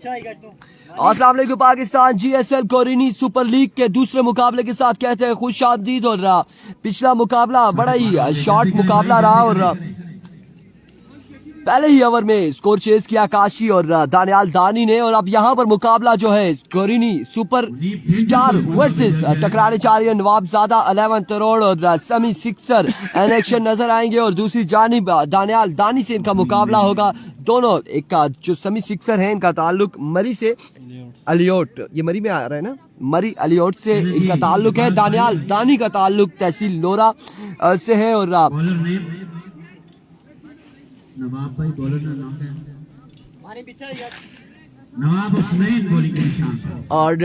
अस्सलाम वालेकुम Pakistan. GSL कोरिनी super league के दूसरे मुकाबले के साथ कहते हैं खुशामदीद। और पिछला मुकाबला बड़ा ही शॉर्ट मुकाबला रहा और पहले ही ओवर में स्कोर चेज किया काशी और दानियाल दानी ने। और अब यहाँ पर मुकाबला जो है कोरिनी सुपर स्टार वर्सेस टकराने जा रही है नवाबजादा 11 करोड़ और समी सिक्सर एन एक्शन नजर आएंगे। और दूसरी जानिब दानियाल दानी से इनका मुकाबला होगा। दोनों एक का जो समी सिक्सर है इनका ताल्लुक मरी से अलियोट, ये मरी में आ रहा है ना, मरी अलियोट से इनका ताल्लुक है। दानियाल दानी का ताल्लुक तहसील लोरा से है। और नवाब भाई बॉलर का नाम है नवाब हुसैन बॉलिंग के निशान और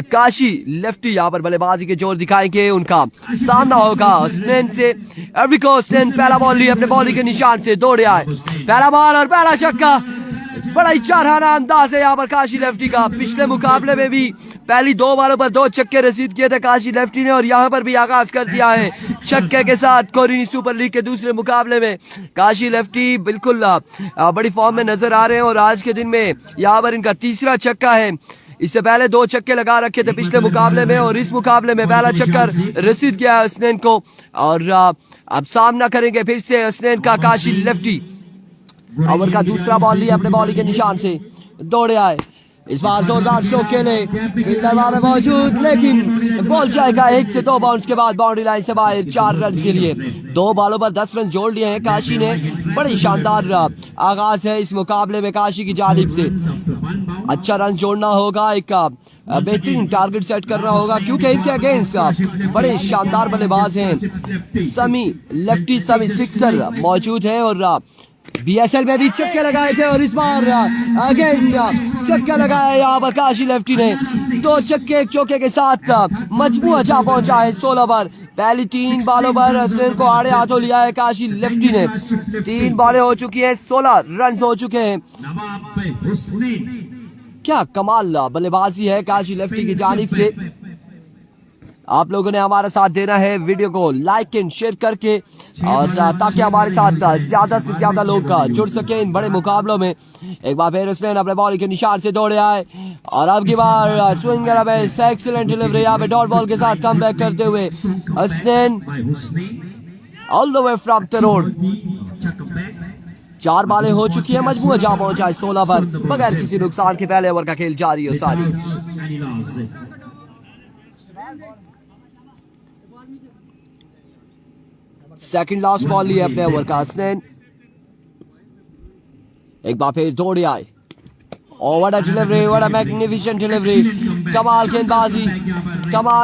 काशी लेफ्टी यहाँ पर बल्लेबाजी के जोर दिखाएंगे। उनका सामना होगा हुसैन से। एविको हुसैन पहला बॉल लिए अपने बॉलिंग के निशान से दौड़े आए, पहला बॉल और पहला छक्का। बड़ा ही चारहाना अंदाज है यहाँ पर काशी लेफ्टी का। पिछले मुकाबले में भी पहली 2 बॉलों पर 2 छक्के रसीद किए थे काशी लेफ्टी ने और यहाँ पर भी आगाज कर दिया है छक्के के साथ। कोरिनी सुपर लीग के दूसरे मुकाबले में काशी लेफ्टी बिल्कुल बड़ी फॉर्म में नजर आ रहे हैं और आज के दिन में यहाँ पर इनका तीसरा छक्का है। इससे पहले 2 छक्के लगा रखे थे पिछले मुकाबले में और इस मुकाबले में पहला चक्कर रसीद किया है हसनैन को। और अब सामना करेंगे फिर से हसनैन का काशी लेफ्टी। ओवर का दूसरा बॉल लिया अपने बॉलिंग के निशान से दौड़े आए, इस बार जोरदार स्ट्रोक के लिए फील्डर वहां में मौजूद, लेकिन बॉल जाएगा 1 से 2 बाउंस के बाद बाउंड्री लाइन से बाहर 4 रन के लिए। 2 बॉलों पर 10 रन जोड़ लिए हैं काशी ने। बड़ी शानदार आगाज है इस मुकाबले में काशी की जानिब से। अच्छा रन जोड़ना होगा, एक बेहतरीन टारगेट सेट करना होगा क्योंकि इनके अगेंस्ट बड़े शानदार बल्लेबाज हैं। समी लेफ्टी समी सिक्सर मौजूद है और BSL में भी चक्के लगाए थे और इस बार अगेन चक्का लगाया यहाँ पर काशी लेफ्टी ने। 2 छक्के 1 चौके के साथ मजबूआ जा पहुंचा है 16 पर। पहली 3 बॉलों पर हसनैन को आड़े हाथों लिया है काशी लेफ्टी ने। 3 बॉलें हो चुकी हैं, 16 रन हो चुके हैं। क्या कमाल बल्लेबाजी है काशी लेफ्टी की जानिब से। आप लोगों ने हमारा साथ देना है, वीडियो को लाइक एंड शेयर करके और ताकि हमारे साथ ज्यादा से ज्यादा लोग जुड़ सके इन बड़े मुकाबलों में। एक बार फिर हसनैन अपने बॉलिंग के निशान से दौड़े आए और अब की बार स्विंग एक्सीलेंट डिलीवरी यहाँ पे डॉट बॉल के साथ कम बैक करते हुए Hasnain all the way from तरोड़। 4 बॉलें हो चुकी है, मजबूर जा पहुंचा है 16 पर बगैर किसी नुकसान के। पहले ओवर का खेल जारी है सारी। सेकंड लास्ट बॉल लिया अपने ओवर का हसनैन। एक बार फिर दौड़े आए और what a delivery, what a magnificent delivery. कमाल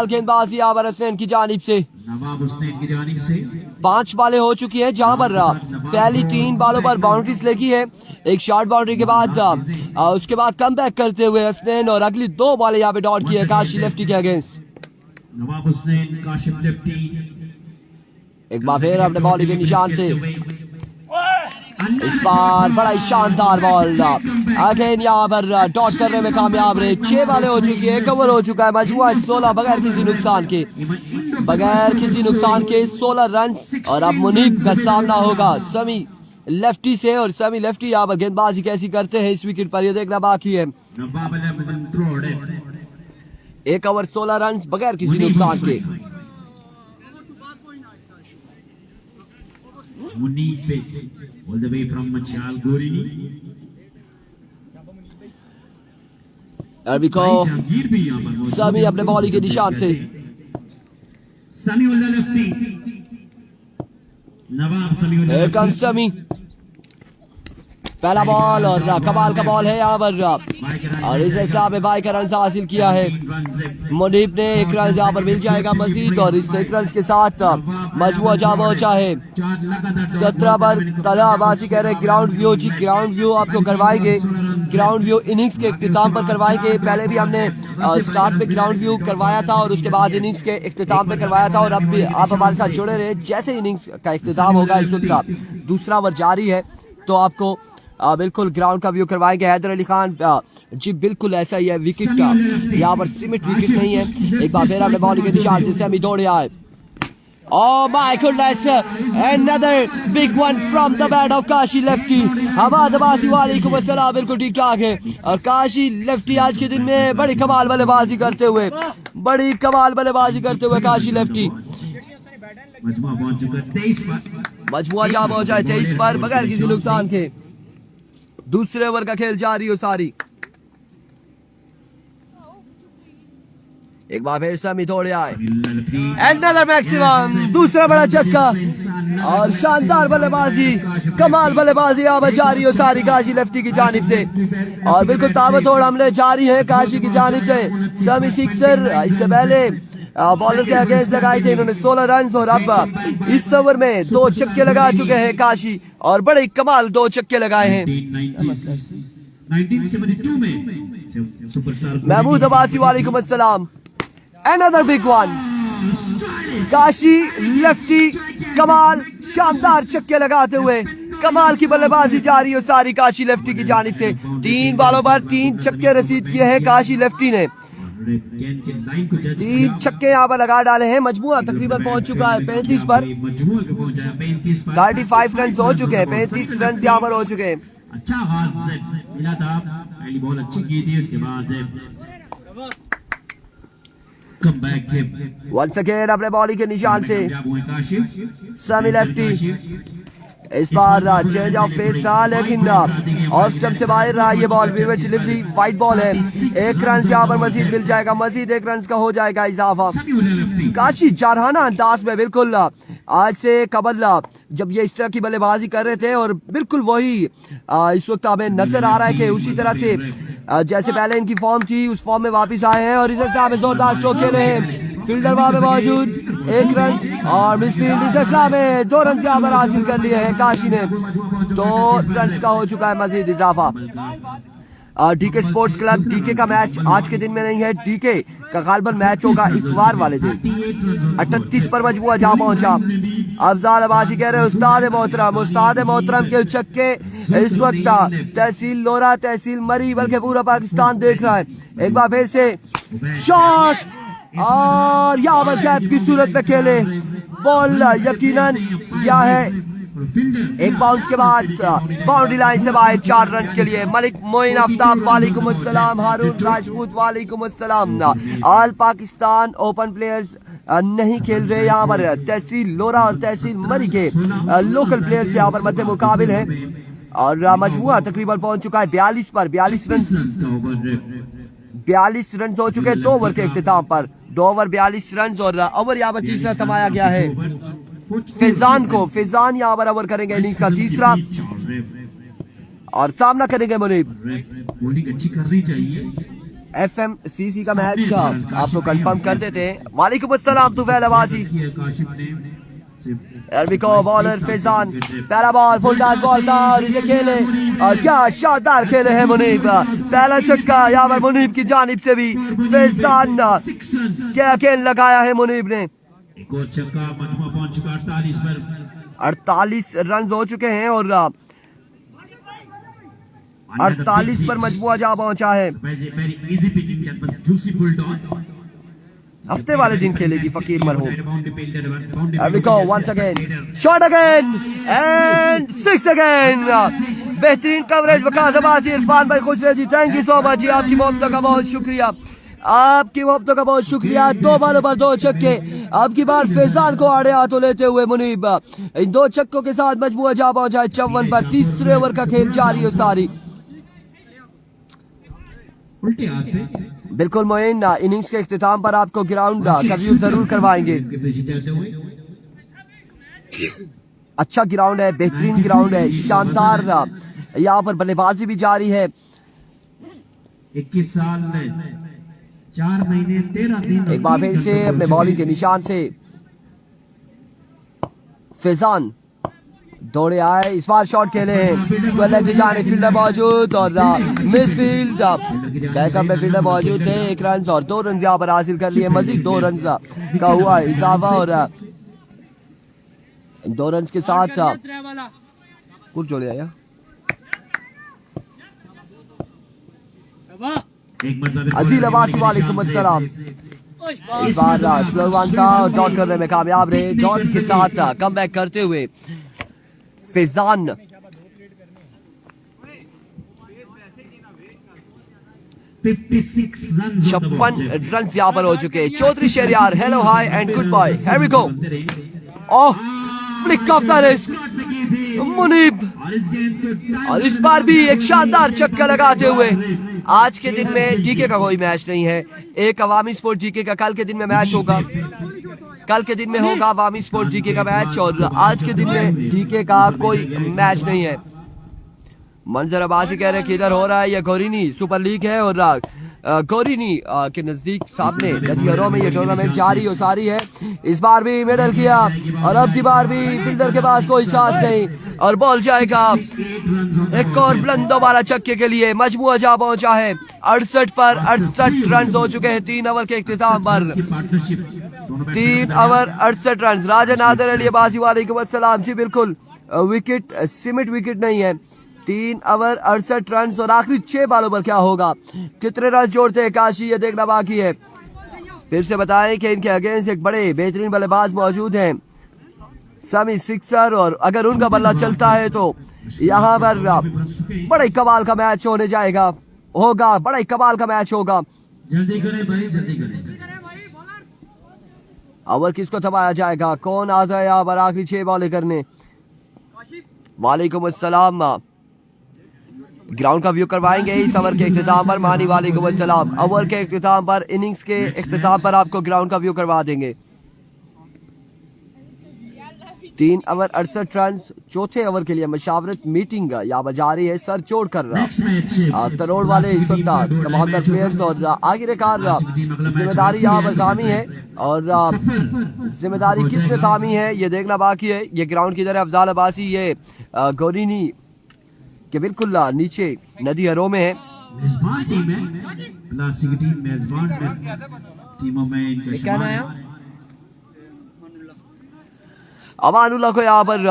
गेंदबाजी यहाँ पर हसनैन की जानिब से। 5 बॉलें हो चुकी हैं जहां पर पहली 3 बॉलों पर बाउंड्रीज लगी है। एक शॉर्ट बाउंड्री के बाद उसके बाद कम बैक करते हुए हसनैन और अगली 2 बॉलें यहाँ पे डॉट की है काशी लेफ्टी के अगेंस्ट। नवाब हुसैन काशिफ लेफ्टी एक बार फिर अपने बॉलिंग के निशान से। इस बार बड़ा ही शानदार बॉल अगेन यहाँ पर डॉट करने में कामयाब रहे। 6 बॉलें हो चुकी है, 1 ओवर हो चुका है, मजबूआ 16 बगैर किसी नुकसान के 16 रन। और अब मुनीब का सामना होगा समी लेफ्टी से और समी लेफ्टी यहाँ पर गेंदबाजी कैसी करते हैं इस विकेट पर ये देखना बाकी है। 1 ओवर 16 रन बगैर किसी नुकसान के। all the way from Machal Gorini समी अपने बॉलिंग के निशान से। समी on the lefty नवाब समी पहला बॉल और कमाल का बॉल है यहाँ पर और इस हिसाब में 22 रन हासिल किया है मुनीब ने। 1 रन यहाँ पर मिल जाएगा मजीद और इस 1 रन के साथ मजबूआ जा पहुंचा है 17 पर। ताजा आबासी कह रहे ग्राउंड व्यू जी, ग्राउंड व्यू आपको करवाएंगे, ग्राउंड व्यू इनिंग्स के इख्तिताम पर करवाएंगे। पहले भी हमने स्टार्ट में ग्राउंड व्यू करवाया था और उसके बाद इनिंग्स के इख्तिताम पे करवाया था और अब भी आप हमारे साथ जुड़े रहे। जैसे इनिंग्स का इख्तिताम होगा इस वक्त का दूसरा ओवर जारी है तो आपको बिल्कुल ग्राउंड का व्यू करवाएंगे। हैदर अली खान जी बिल्कुल ऐसा ही है, विकेट का यहाँ पर सीमित विकेट नहीं है। एक बार फिर आपने बॉलिंग के निशान से सेमी दौड़े आए Oh my goodness, another big one from the bat of Kashi lefty. Hammad Abbasi वालेकुम अस्सलाम, बिल्कुल ठीक ठाक है। और काशी लेफ्टी आज के दिन में बड़ी कमाल बल्लेबाजी करते हुए काशी लेफ्टी। मजमुआ पहुंच चुका 23 पर। मजमुआ जा पहुंचा है 23 पर बगैर किसी नुकसान के। दूसरे ओवर का खेल जारी हो सारी। एक बार फिर समी दौड़े आए, एंडर मैक्सिमम, दूसरा बड़ा छक्का और शानदार बल्लेबाजी, कमाल बल्लेबाजी यहाँ पर जारी हो सारी काशी लेफ्टी की जानिब से। और बिल्कुल ताबड़तोड़ हमले जारी है काशी की जानिब से। समी सिक्सर इससे पहले बॉलर के अगेंस्ट लगाए थे इन्होंने 16 रन और अब इस ओवर में 2 छक्के लगा चुके हैं काशी और बड़े कमाल 2 छक्के लगाए हैं। 1972 में सुपरस्टार महमूद अब्बासी वालेकुम अस्सलाम। Another big one. Kashi lefty कमाल शानदार छक्के लगाते हुए कमाल की बल्लेबाजी जारी हो सारी काशी लेफ्टी की जानिब से। 3 बॉलों पर 3 छक्के रसीद किए हैं काशी लेफ्टी ने। 3 छक्के यहाँ पर लगा डाले हैं। मजमुआ तकरीबन पहुंच चुका है 35 पर। 35 रन हो चुके हैं, 35 रन यहाँ पर हो चुके हैं। अच्छा आवाज मिला था, पहली बॉल अच्छी की थी, उसके बाद वंस अगेन अपने बॉडी के निशान से समी लेफ्टी। इस बार चेंज ऑफ पेस था लेकिन ऑफ स्टंप से बाहर रहा ये ball. Wittet delivery, wide ball है। 1 रन यहाँ पर मजीद मिल जाएगा, मजीद 1 रन का हो जाएगा इजाफा। काशी जारहाना अंदाज में बिल्कुल आज से कबल जब ये इस तरह की बल्लेबाजी कर रहे थे और बिल्कुल वही इस वक्त हमें नजर आ रहा है कि उसी तरह से जैसे पहले इनकी फॉर्म थी उस फॉर्म में वापस आए हैं। और इस में जोरदार स्ट्रोक खेले हैं, फील्डर वहां पे मौजूद। 1 रन और मिसफील्ड इस असला में 2 रन यहाँ पर हासिल कर लिए हैं काशी ने। 2 रन का हो चुका है मजीद इजाफा। डीके स्पोर्ट्स क्लब, डीके का मैच आज के दिन में नहीं है, डीके का गालबन मैच होगा इतवार वाले दिन। 38 पर मजमुआ जा पहुंचा। अफजाल अब्बासी कह रहे हैं उस्ताद मोहतरम के छक्के इस वक्त तहसील लोरा, तहसील मरी, बल्कि पूरा पाकिस्तान देख रहा है। एक बार फिर से शॉट और यहाँ पर गैप की सूरत में खेले बॉल, यकीनन क्या है एक बाउंस के बाद बाउंड्री लाइन से बाहर 4 रन के लिए। मलिक मोइन आफ्ताब वालेकुम अस्सलाम, हारून राजपूत वालेकुम अस्सलाम। ऑल पाकिस्तान ओपन प्लेयर्स नहीं खेल रहे यहाँ पर। तहसील लोरा और तहसील मरी के लोकल प्लेयर्स यहाँ पर मध्य मुकाबिल है। और मजमुआ तकरीबन पहुंच चुका है 42 पर। 42 रन हो चुके हैं 2 ओवर के इख्तिताम पर। 2 ओवर 42 रन और ओवर यहाँ पर तीसरा थमाया गया है फैजान यहाँ पर ओवर करेंगे इनिंग्स का तीसरा और सामना करेंगे मुनीब। बॉलिंग अच्छी करनी चाहिए। FMCC का मैच आपको कंफर्म कर देते हैं। वालेकुम अस्सलाम तुफैल अब्बासी। बॉलर फैजान, पहला बॉल फुल टॉस बॉल था और इसे खेले और क्या शानदार खेले हैं मुनीब। पहला छक्का यहाँ पर मुनीब की जानिब से भी फैजान क्या खेल लगाया है मुनीब ने। एक और छक्का, मजमुआ पहुंच चुका 48 पर। 48 रन हो चुके हैं और 48 पर मजमुआ जा पहुंचा है। हफ्ते वाले दिन खेलेगी फकीर मरहूम। Once again shot again and 6 again. बेहतरीन कवरेज वकास अब्बासी, इरफान भाई खुश रहे जी, थैंक यू सो मच जी, आपकी मोहब्बत का बहुत शुक्रिया, आपकी मोहब्बतों का बहुत शुक्रिया। 2 बॉलों पर 2 छक्के, अब की बार फैजान को आड़े हाथों लेते हुए मुनीब इन 2 छक्कों के साथ मजमुआ जा पहुंचा है 54 पर। तीसरे ओवर का खेल जारी हो सारी। उल्टे हाथ पे बिल्कुल मोइन इनिंग्स के इख्तिताम पर आपको ग्राउंड का व्यू जरूर करवाएंगे। अच्छा ग्राउंड है, बेहतरीन ग्राउंड है, शानदार यहाँ पर बल्लेबाजी भी जारी है। 21 साल में 4 महीने 13 दिन। एक बार फिर से अपने बॉलिंग के निशान से फैजान दौड़े आए, इस बार शॉट खेले हैं, जाने फील्डर मौजूद और मिस फील्ड। बैकअप में फील्डर मौजूद थे। 1 रन और 2 रन यहाँ पर हासिल कर लिए, मजीद 2 रन का हुआ इजाफा और 2 रन के साथ कुछ जोड़े आया। अजील अब्बासी वालेकुम अस्सलाम। इस बार स्लो वन था और डॉट करने में कामयाब रहे। डॉट के साथ कमबैक करते हुए फैजान 56 रन यहाँ पर हो चुके। Chaudhry Shahryar, hello hi and good bye, here we go. Oh, flick off the risk Muneeb, और इस बार भी एक शानदार छक्का लगाते हुए। आज के दिन में डीके का कोई मैच नहीं है, एक अवामी स्पोर्ट डीके का कल के दिन में मैच होगा। कल के दिन में होगा अवामी स्पोर्ट डीके का मैच, और आज के दिन में डीके का कोई मैच नहीं है। मंजर अब्बासी कह रहे कि इधर हो रहा है, यह गोरीनी सुपर लीग है और गोरीनी के नजदीक सामने नदियारों में ये टूर्नामेंट जारी और सारी है। इस बार भी मेडल किया और अब की बार भी फील्डर के पास कोई चांस नहीं, और बॉल जाएगा एक और बुलंद दोबारा छक्के के लिए। मजमुआ जा पहुंचा है 68 पर 68 रन हो चुके हैं 3 ओवर के इख्तिताम पर। 3 ओवर 68 रन। राजा नादिर अली अब्बासी वालेकुम अस्सलाम जी, बिल्कुल विकेट सीमित विकेट नहीं है। 3 ओवर 68 रन और आखिरी 6 बालों पर क्या होगा, कितने रन जोड़ते हैं काशी, ये देखना बाकी है। फिर से बताएं कि इनके अगेंस्ट एक बड़े बेहतरीन बल्लेबाज मौजूद हैं, समी सिक्सर, और अगर उनका बल्ला चलता है तो यहाँ पर बड़े कमाल का मैच होने जाएगा, होगा बड़ा ही कमाल का मैच होगा। जल्दी करें भाई, जल्दी करें। ओवर किसको थमाया जाएगा, कौन आता है यहाँ पर आखिरी 6 बॉलें करने। वालेकुम अस्सलाम, ग्राउंड का व्यू करवाएंगे इस ओवर के इख्तिताम पर। मानी वालेकुम अस्सलाम। ओवर के इख्तिताम पर, इनिंग्स के इख्तिताम पर आपको ग्राउंड का व्यू करवा देंगे। 3 ओवर 68 रन। चौथे ओवर के लिए मशावरत मीटिंग यहाँ पर जारी है, सर चोड़ कर रहा तरोड़ वाले इस वक्त तमाम प्लेयर्स और आखिरकार जिम्मेदारी यहाँ पर थामी है, और जिम्मेदारी किसने थामी है ये देखना बाकी है। ये ग्राउंड की तरह अफजाल अब्बासी, ये गोरीनी के बिल्कुल नीचे नदी हरों में है। मेजबान टीम है, प्लास्टिक की टीम मेजबान टीमों में इनका शामिल। अमानुल्लाह को यहाँ पर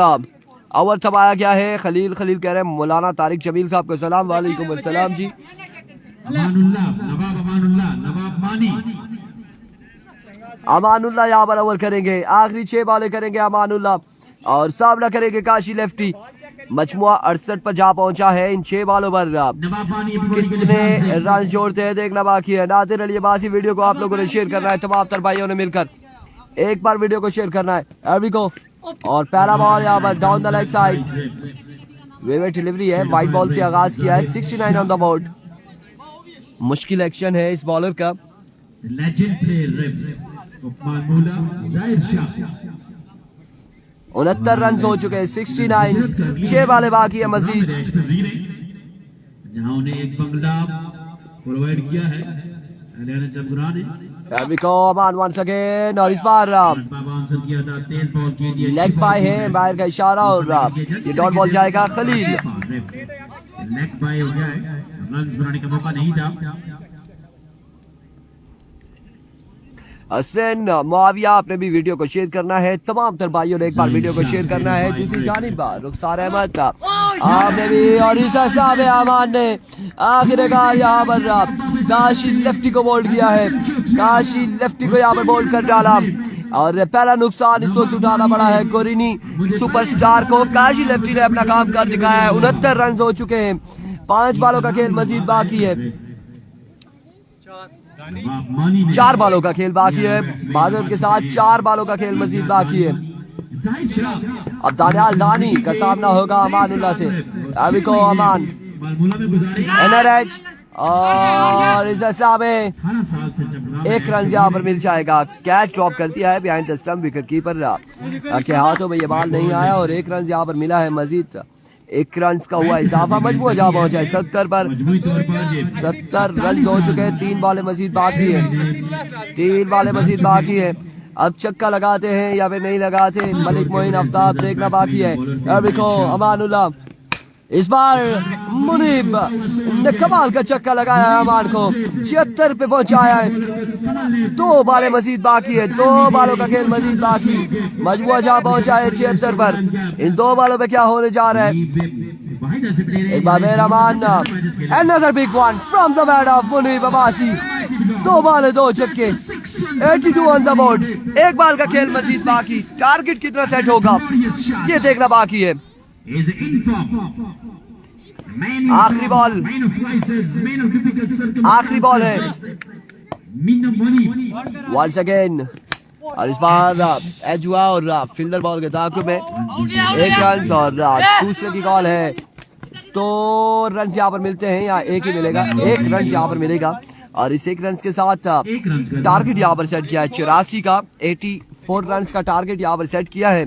ओवर थमाया गया है। खलील कह रहे हैं मौलाना तारिक जमील साहब को सलाम। वालेकुम अस्सलाम जी। अमानुल्लाह यहाँ पर ओवर करेंगे, आखिरी 6 बॉलें करेंगे अमानुल्लाह, और सामना करेंगे काशी लेफ्टी। मजमुआ 68 पर जा पहुंचा है इन 6 बॉलों पर। कितने रन जोड़ते हैं देखना बाकी है। नादिर अली अब्बासी, वीडियो को आप लोगों ने शेयर करना है, तमाम तर भाइयों ने मिलकर एक बार वीडियो को शेयर करना है। एवी को, और पहला बॉल यहाँ पर डाउन द लेग साइड, वेवे डिलीवरी है, वाइट बॉल से आगाज किया है। 69 ऑन द बोर्ड। मुश्किल एक्शन है इस बॉलर का। 69 रन हो चुके हैं। 69, 6 बालें बाकी है मजीद। जहां उन्हें एक बंगला प्रोवाइड किया है हरियाणा जबरा ने। अमान वंस अगेन, और इस बार लेग बाय है, बाहर का इशारा, और ये डॉट बॉल जाएगा खलील। लेग बाय हो गया है, रन्स बनाने का मौका नहीं था। हसन मुआविया, आपने भी वीडियो को शेयर करना है, तमाम तर भाइयों ने एक बार वीडियो को शेयर करना है। दूसरी जानिब रुखसार अहमद आपने भी, और इस अमान ने आखिरकार यहाँ पर काशी लेफ्टी को बोल्ड किया है। काशी लेफ्टी को यहाँ पर बोल्ड कर डाला, और पहला नुकसान इस वक्त उठाना पड़ा है गोरीनी सुपरस्टार को। काशी लेफ्टी ने अपना काम कर दिखाया है। 69 रन हो चुके हैं, 5 बालों का खेल मजीद बाकी है। 4 बालों का खेल बाकी है, माजरत के साथ 4 बालों का खेल मजीद बाकी है। अब दानियाल दानी का सामना होगा अमानुल्लाह से। अभी को अमान एनआरएच, और इस असला में 1 रन यहाँ पर मिल जाएगा। कैच ड्रॉप कर दिया है behind the stump, wicket keeper के हाथों में ये बॉल नहीं आया, और 1 रन यहाँ पर मिला है मजीद। 1 रन का हुआ इजाफा, मजबूर जहाँ पहुंचा है 70 पर। 70 रन हो चुके हैं, 3 बॉलें मजीद बाकी है। 3 बॉलें मजीद बाकी है। अब छक्का लगाते हैं या फिर नहीं लगाते, मलिक मोइन आफ्ताब देखना बाकी है। अभी को अमानुल्लाह, इस बार मुनीब ने कमाल का छक्का लगाया है, अमान को 76 पे पहुंचाया है। 2 बालें मजीद बाकी है, 2 बालों का खेल मजीद बाकी। मजबूर जहाँ पहुंचा है 76 पर। इन 2 बालों पे क्या होने जा रहा है, एक बार मेरा मानना। Another big one from the bat of Munib Abbasi. 2 बालें 2 छक्के। 82 ऑन द बोर्ड। एक बाल का खेल मजीद बाकी, टारगेट कितना सेट होगा ये देखना बाकी है। आखिरी बॉल, आखिरी बॉल है वंस अगेन, और इस बार एज हुआ और फील्डर बॉल के ताक़ुब में 1 रन और दूसरे की कॉल है। तो रन यहाँ पर मिलते हैं या एक ही मिलेगा, 1 रन यहाँ पर मिलेगा और इस 1 रन के साथ टारगेट यहाँ पर सेट किया है 84 का। 84 रन का टारगेट यहाँ पर सेट किया है।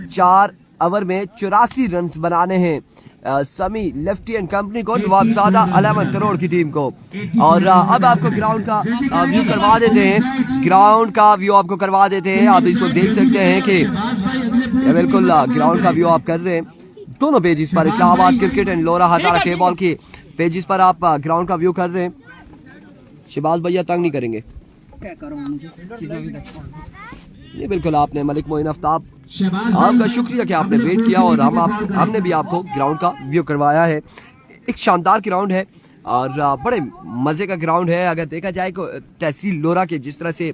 4 ओवर में 84 रन बनाने हैं समी लेफ्टी एंड कंपनी को, नवाबजादा 11 करोड़ की टीम को। और अब आपको ग्राउंड का व्यू करवा देते हैं, ग्राउंड का व्यू आपको करवा देते हैं। आप इसको देख सकते हैं कि बिल्कुल ग्राउंड का व्यू आप कर रहे हैं दोनों पेजेस पर, इस्लामाबाद क्रिकेट एंड लोरा हजारा के बॉल की पेजेस पर आप ग्राउंड का व्यू कर रहे हैं। शिबाज भैया तंग नहीं करेंगे, ये बिल्कुल आपने मलिक मोइन आफ्ताब आपका शुक्रिया कि आपने वेट किया और हमने भी आपको ग्राउंड का व्यू करवाया है। एक शानदार ग्राउंड है और बड़े मजे का ग्राउंड है। अगर देखा जाए तहसील लोरा के जिस तरह से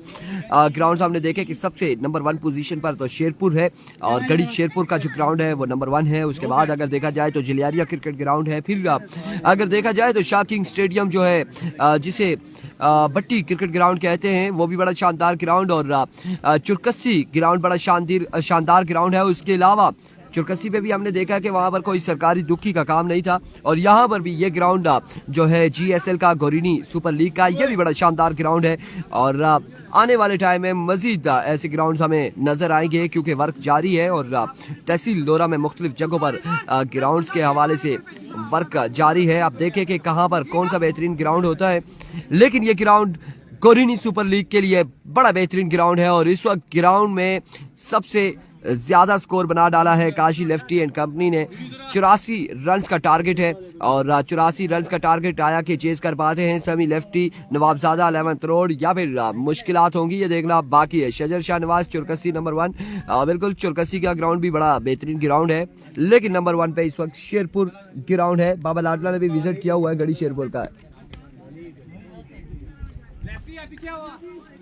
ग्राउंड हमने देखे कि सबसे नंबर 1 पोजीशन पर तो शेरपुर है और गढ़ी शेरपुर का जो ग्राउंड है वो नंबर 1 है। उसके बाद अगर देखा जाए तो जलियारिया क्रिकेट ग्राउंड है। फिर अगर देखा जाए तो शाकिंग स्टेडियम जो है जिसे बट्टी क्रिकेट ग्राउंड कहते हैं वो भी बड़ा शानदार ग्राउंड, और चुरकस्सी ग्राउंड बड़ा शानदार ग्राउंड है। उसके अलावा चुरकस्सी पे भी हमने देखा कि वहाँ पर कोई सरकारी दुखी का काम नहीं था, और यहाँ पर भी ये ग्राउंड जो है GSL का गोरिनी सुपर लीग का, ये भी बड़ा शानदार ग्राउंड है। और आने वाले टाइम में मजीद ऐसे ग्राउंड्स हमें नजर आएंगे क्योंकि वर्क जारी है और तहसील लोरा में मुख्तलिफ जगहों पर ग्राउंड्स के हवाले से वर्क जारी है। आप देखें कि कहाँ पर कौन सा बेहतरीन ग्राउंड होता है, लेकिन ये ग्राउंड गोरिनी सुपर लीग के लिए बड़ा बेहतरीन ग्राउंड है। और इस वक्त ग्राउंड में सबसे ज्यादा स्कोर बना डाला है काशी लेफ्टी एंड कंपनी ने। 84 रन का टारगेट है और 84 रन का टारगेट आया कि चेज कर पाते हैं समी लेफ्टी, नवाबजादा 11 करोड़ या फिर मुश्किलात होंगी, ये देखना बाकी है। शजर शाह नवाज चुरकस्सी नंबर 1, बिल्कुल चुरकस्सी का ग्राउंड भी बड़ा बेहतरीन ग्राउंड है, लेकिन नंबर 1 पे इस वक्त शेरपुर ग्राउंड है। बाबा लाडला ने भी विजिट किया हुआ है गढ़ी शेरपुर का।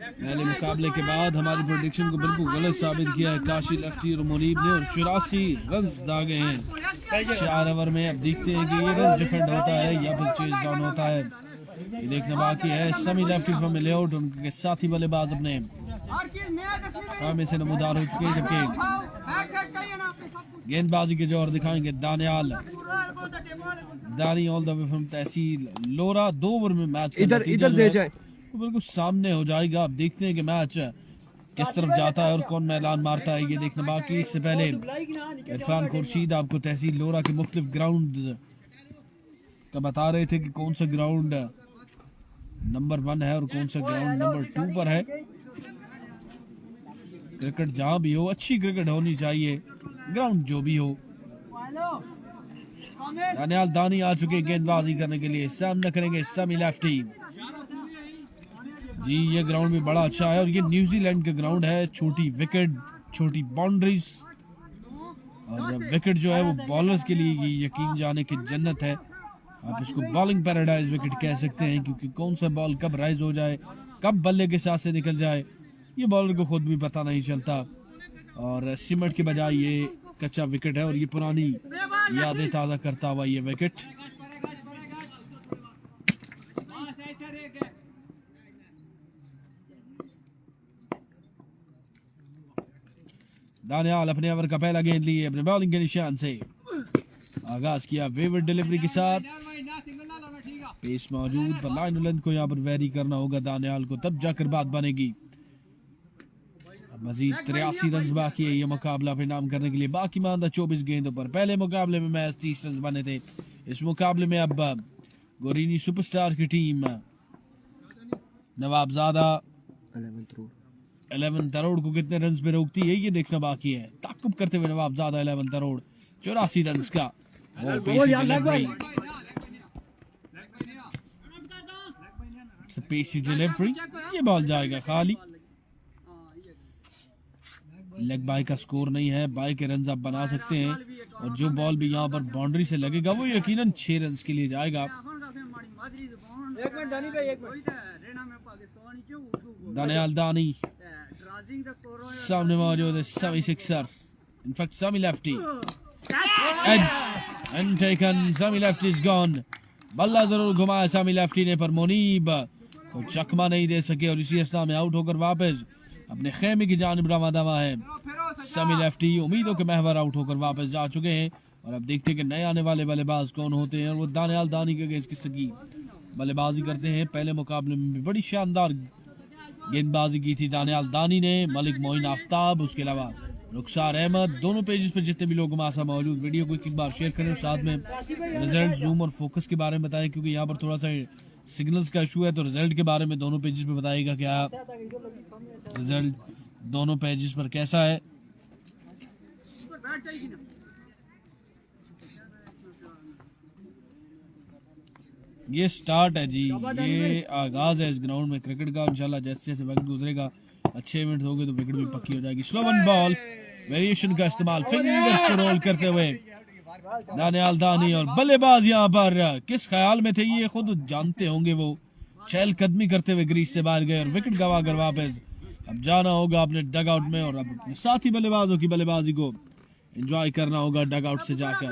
पहले मुकाबले के बाद हमारी प्रेडिक्शन को बिल्कुल गलत साबित किया है काशी लेफ्टी और मुनीब ने, और 84 रन दागे हैं 4 ओवर में। अब देखते हैं कि ये रन डिफेंड होता है या फिर चेज डाउन होता है, ये देखना बाकी है। समी लेफ्टी फ्रॉम लेआउट, उनके साथी बल्लेबाज अपने में से नमूदार हो चुके हैं, जबकि गेंदबाजी के जोर दिखाएंगे Daniyal Dani all the way from tehsil Lora. 2 over में मैच इधर दे जाए तो बिल्कुल सामने हो जाएगा। अब देखते हैं कि मैच किस तरफ जाता है और कौन मैदान मारता है, ये देखना बाकी। इससे पहले इरफान खुर्शीद आपको तहसील लोरा के मुख्तलिफ ग्राउंड का बता रहे थे कि कौन सा ग्राउंड नंबर 1 है और कौन सा ग्राउंड नंबर 2 पर है। क्रिकेट जहां भी हो, अच्छी क्रिकेट होनी चाहिए, ग्राउंड जो भी हो। दानियाल दानी आ चुके गेंदबाजी करने के लिए, सामना करेंगे समी लेफ्टी। जी ये ग्राउंड भी बड़ा अच्छा है और ये न्यूजीलैंड का ग्राउंड है। छोटी विकेट, छोटी बाउंड्रीज और विकेट जो है वो बॉलर्स के लिए यकीन जाने की जन्नत है। आप इसको बॉलिंग पैराडाइज विकेट कह सकते हैं, क्योंकि कौन सा बॉल कब राइज हो जाए, कब बल्ले के साथ से निकल जाए, ये बॉलर को खुद भी पता नहीं चलता। और सीमेंट के बजाय ये कच्चा विकेट है और ये पुरानी यादें ताज़ा करता हुआ ये विकेट। दानियाल अपने ओवर का पहला गेंद लिए अपने बॉलिंग के निशान से आगाज किया वेवर डिलीवरी के साथ। पेस मौजूद पर लाइन लेंथ को यहाँ पर वेरी करना होगा दानियाल को, तब जाकर बात बनेगी। मजीद 83 रन बाकी है ये मुकाबला पे नाम करने के लिए, बाकी मानदा 24 गेंदों पर। पहले मुकाबले में मैच 30 रन बने थे, इस मुकाबले में अब गोरिनी सुपरस्टार की टीम नवाबजादा 11 करोड़ को कितने रन पे रोकती है ये देखना बाकी है। ताकुब करते हुए नवाबजादा 11 करोड़ 84 रन का पेसी डिलीवरी, ये बॉल जाएगा खाली। लेग बाय का स्कोर नहीं है, बाय के रन आप बना सकते हैं और जो बॉल भी यहाँ पर बाउंड्री से लगेगा वो यकीनन 6 रन के लिए जाएगा। दानियाल दानी सामने मौजूद है समी सिक्सर, इनफैक्ट समी लेफ्टी एज एंड टेकन, समी लेफ्टी इज गॉन। बल्ला जरूर घुमाया समी लेफ्टी ने पर मुनीब को चकमा नहीं दे सके और इसी अस्था में आउट होकर वापस अपने खेमे की जानिब रवा दवा है। समी लेफ्टी उम्मीदों के महवर आउट होकर वापस जा चुके हैं और अब देखते हैं कि नए आने वाले बल्लेबाज कौन होते हैं और वो दानियाल दानी के अगेंस्ट किस की बल्लेबाजी करते हैं। पहले मुकाबले में भी बड़ी शानदार गेंदबाजी की थी दानियाल दानी ने, मलिक मोइन आफ्ताब, उसके अलावा रुखसार अहमद। दोनों पेजेस पर जितने भी लोग हमारे साथ मौजूद, वीडियो को एक बार शेयर करें और साथ में रिजल्ट, जूम और फोकस के बारे में बताएं, क्योंकि यहाँ पर थोड़ा सा सिग्नल्स का इशू है। तो रिजल्ट के बारे में दोनों पेजेस पे बताइएगा क्या रिजल्ट दोनों पेजेस पर कैसा है। ये स्टार्ट है जी, ये आगाज है इस ग्राउंड में क्रिकेट का। इंशाल्लाह जैसे जैसे वक्त गुजरेगा, अच्छे मिनट होंगे तो विकेट भी पक्की हो जाएगी। स्लो वन बॉल, वेरिएशन का इस्तेमाल, फिंगर्स को रोल करते हुए दानियाल दानी और बल्लेबाज यहाँ पर किस ख्याल में थे ये खुद जानते होंगे। वो चहलकदमी करते हुए ग्रीज से बाहर गए और विकेट गवा कर वापस अब जाना होगा अपने डग आउट में और अब अपने साथी बल्लेबाजों की बल्लेबाजी को एंजॉय करना होगा डग आउट से जाकर।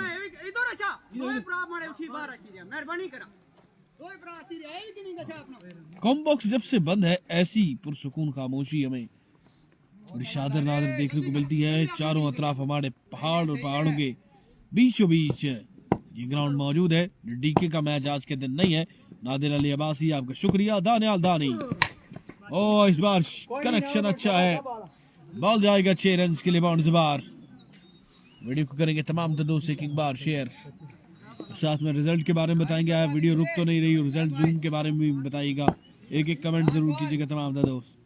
कॉम्बॉक्स जब से बंद है ऐसी पुरसुकून खामोशी हमें बड़ी शादर नादर देखने को मिलती है। चारों अतराफ हमारे पहाड़ और पहाड़ों के बीचों बीच ये ग्राउंड मौजूद है। डीके का मैच आज के दिन नहीं है। नादिर अली अब्बासी आपका शुक्रिया। दानियाल दानी, ओ इस बार कनेक्शन अच्छा है, बॉल जाएगा 6 रन के लिए बाउंड्री बार। वीडियो को करेंगे तमाम दोस्त एक बार शेयर, साथ में रिजल्ट के बारे में बताएंगे। वीडियो रुक तो नहीं रही, रिजल्ट जूम के बारे में भी बताइएगा। एक एक कमेंट जरूर कीजिएगा तमाम दोस्त।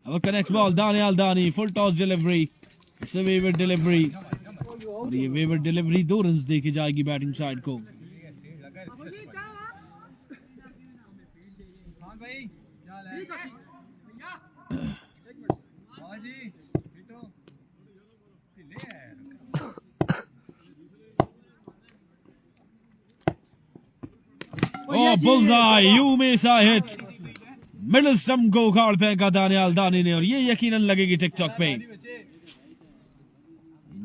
अब connect ball, Daniyal Dani, full toss delivery, it's a waver delivery और ये वेवर डिलीवरी 2 रन दे के जाएगी बैटिंग साइड को। Oh, bullseye, you miss a hit. Middle stump को उखाड़ फेंका दानियाल दानी ने और ये यकीनन लगेगी टिकटॉक पे।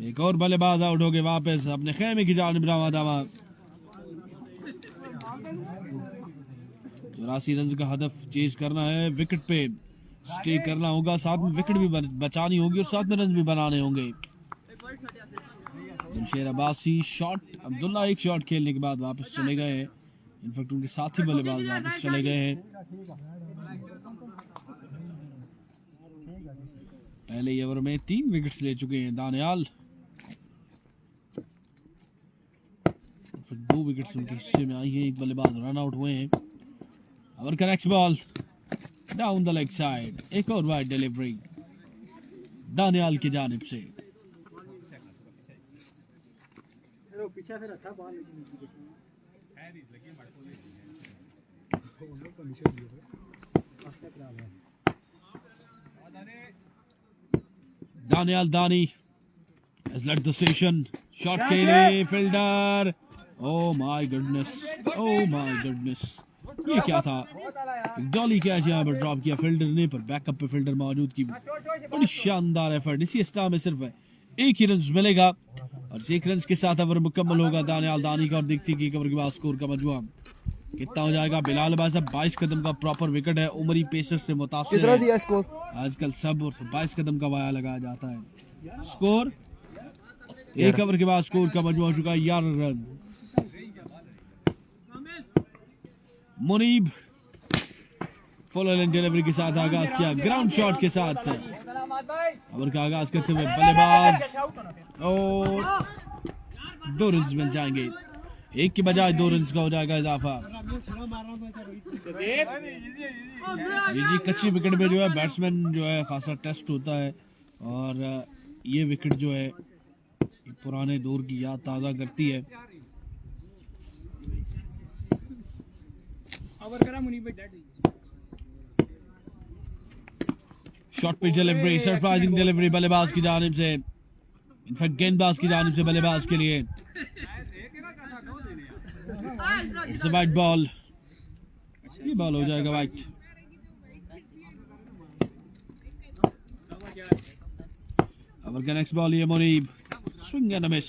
एक और बल्लेबाज आउट हो गए वापस अपने खेमे की जानिब रवा दवा। 84 रन का हदफ चेज करना है, विकेट पे स्टे करना होगा, साथ में विकेट भी बचानी होगी और साथ में रन भी बनाने होंगे। जमशेद अब्बासी शॉट, अब्दुल्ला एक शॉट खेलने के बाद वापस चले गए हैं। इनफैक्ट उनके साथी बल्लेबाज वापस चले गए हैं। पहले ओवर में 3 विकेट्स ले चुके हैं दानियाल, 2 विकेट्स उनके हिस्से में आई हैं। एक बल्लेबाज रन आउट हुए हैं। ओवर का next ball down the leg side, एक और वाइड डिलीवरी दानियाल की जानिब से। दानियाल दानी has left the station, shot के लिए फील्डर, oh my goodness, ये क्या था, डॉली कैच यहाँ पर ड्रॉप किया फील्डर ने, पर बैकअप पे फील्डर मौजूद की बड़ी शानदार एफर्ट। इसी स्टार में सिर्फ 1 ही रन मिलेगा और 1 रन के साथ ओवर मुकम्मल होगा दानियाल दानी का और देखती कि ओवर के बाद स्कोर का मजमुआ कितना हो जाएगा। बिलाल भाई साहब 22 कदम का प्रॉपर विकेट है, उमरी पेसर से मुतासिर है आजकल सब, और 22 कदम का वाया लगाया जाता है। स्कोर 1 ओवर के बाद स्कोर का मजमुआ हो चुका है 11 run. Muneeb full length delivery के साथ आगाज किया, ग्राउंड शॉट के साथ ओवर का आगाज करते हुए बल्लेबाज और 2 रन मिल जाएंगे। 1 की बजाय 2 रन का हो जाएगा इजाफा। ये जी कच्ची विकेट में जो है बैट्समैन जो है खासा टेस्ट होता है और ये विकेट जो है पुराने दौर की याद ताज़ा करती है। शॉट पे डिलीवरी, सरप्राइजिंग डिलीवरी बल्लेबाज की जानिब से, इनफैक्ट गेंदबाज की जानिब से बल्लेबाज के लिए। इट्स अ वाइट बॉल, ये बॉल हो जाएगा वाइट। ओवर का नेक्स्ट बॉल ये मुनीब, स्विंग एंड मिस,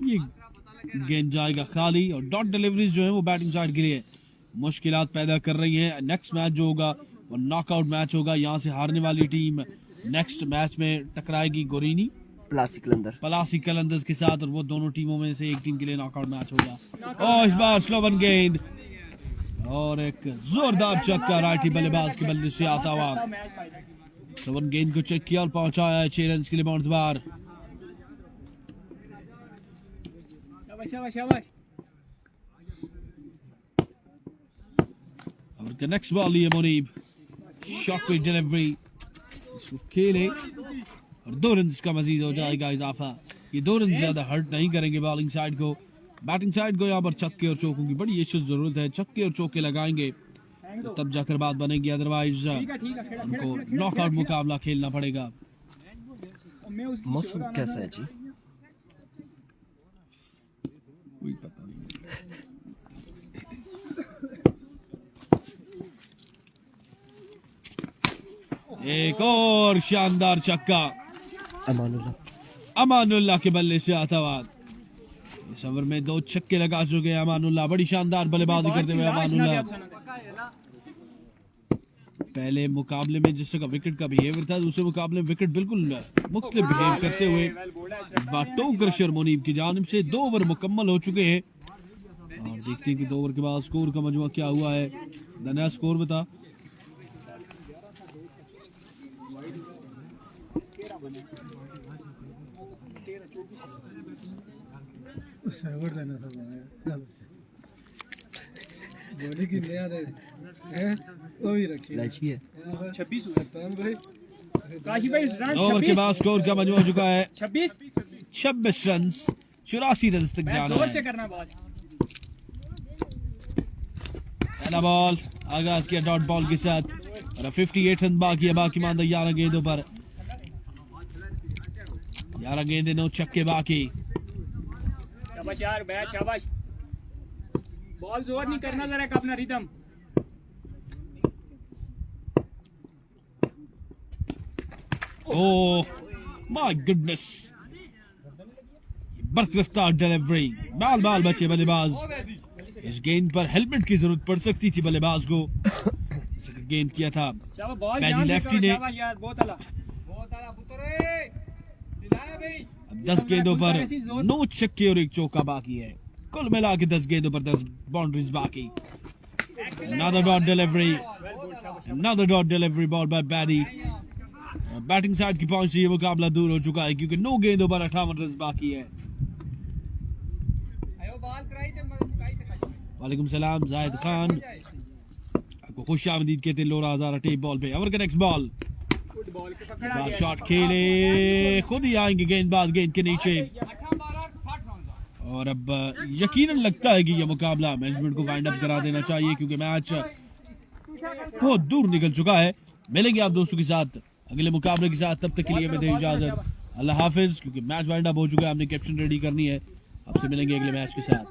ये गेंद जाएगा खाली। और डॉट डिलीवरीज जो है वो बैटिंग साइड के लिए मुश्किलात पैदा कर रही हैं। नेक्स्ट मैच जो होगा वो नॉकआउट मैच होगा, यहाँ से हारने वाली टीम नेक्स्ट मैच में टकराएगी गोरीनी पलासी कलंदर्स के साथ, और वो दोनों टीमों में से एक टीम के लिए नॉकआउट मैच होगा। और इस बार स्लोवन गेंद और एक जोरदार छक्का राइटी बल्लेबाज के बल्ले से आता हुआ। स्लोवन गेंद को चेक किया और पहुंचाया है 6 रन के लिए बाउंस बार। और नेक्स्ट बॉल ये मुनीब, शॉट पे डिलीवरी, इसको खेले और 2 रन का मजीद हो जाएगा इजाफा। ये 2 रन ज्यादा हर्ट नहीं करेंगे बॉलिंग साइड को। बैटिंग साइड को यहाँ पर छक्के और चौकों की बड़ी अच्छी जरूरत है। छक्के और चौके लगाएंगे तो तब जाकर बात बनेगी, अदरवाइज उनको नॉकआउट मुकाबला खेलना पड़ेगा। मौसम कैसा है जी? कोई पता नहीं। एक और शानदार छक्का अमानुल्लाह के बल्ले से आता हुआ। इस ओवर में 2 छक्के लगा चुके हैं अमानुल्लाह, बड़ी शानदार बल्लेबाजी करते हुए अमानुल्लाह। पहले मुकाबले में जिस तरह विकेट का बिहेवियर था, दूसरे मुकाबले में विकेट बिल्कुल मुख्तलिफ बिहेव करते हुए इस बार टो क्रशर मुनीब की जानिब से 2 ओवर मुकम्मल हो चुके हैं। और देखते हैं कि 2 ओवर के बाद स्कोर का मजमुआ क्या हुआ है। नया स्कोर बता। ओवर के बाद स्कोर का मजमू हो चुका है 26 रन, 84 रन तक जाना है। पहला बॉल आगाज किया डॉट बॉल के साथ और 58 रन बाकी है। बाकी मानदा 11 गेंदों पर, 11 गेंदे 9 छक्के बाकी। शाबाश यार बैट, शाबाश। बॉल जोर नहीं करना, जरा अपना रिदम। ओह माय गुडनेस, बरकरफ्तार डिलीवरी, बाल बाल बचे बल्लेबाज। इस गेंद पर हेलमेट की जरूरत पड़ सकती थी बल्लेबाज को। गेंद किया था पहली लेफ्टी ने। 10 गेंदों पर 9 छक्के और 1 चौका बाकी है। कुल मिला के 10 गेंदों पर 10 बाउंड्रीज बाकी। Another dot delivery ball by Baddy। Batting side की पहुंच से ये मुकाबला दूर हो चुका है क्योंकि 9 गेंदों पर 58 रन बाकी है। वालेकुम सलाम जाहिद खान, आपको खुश आमदीद कहते हैं। लोरा हजारा टेप बॉल पे। ओवर का नेक्स्ट बॉल, शॉट खेले, खुद ही आएंगे गेंदबाज गेंद के नीचे। और अब यकीनन लगता है कि यह मुकाबला मैनेजमेंट को वाइंड अप करा देना चाहिए क्योंकि मैच बहुत दूर निकल चुका है। मिलेंगे आप दोस्तों के साथ अगले मुकाबले के साथ, तब तक के लिए मैं दे इजाजत। अल्लाह हाफिज, क्योंकि मैच वाइंड अप हो चुका है, हमने कैप्शन रेडी करनी है। आपसे मिलेंगे अगले मैच के साथ।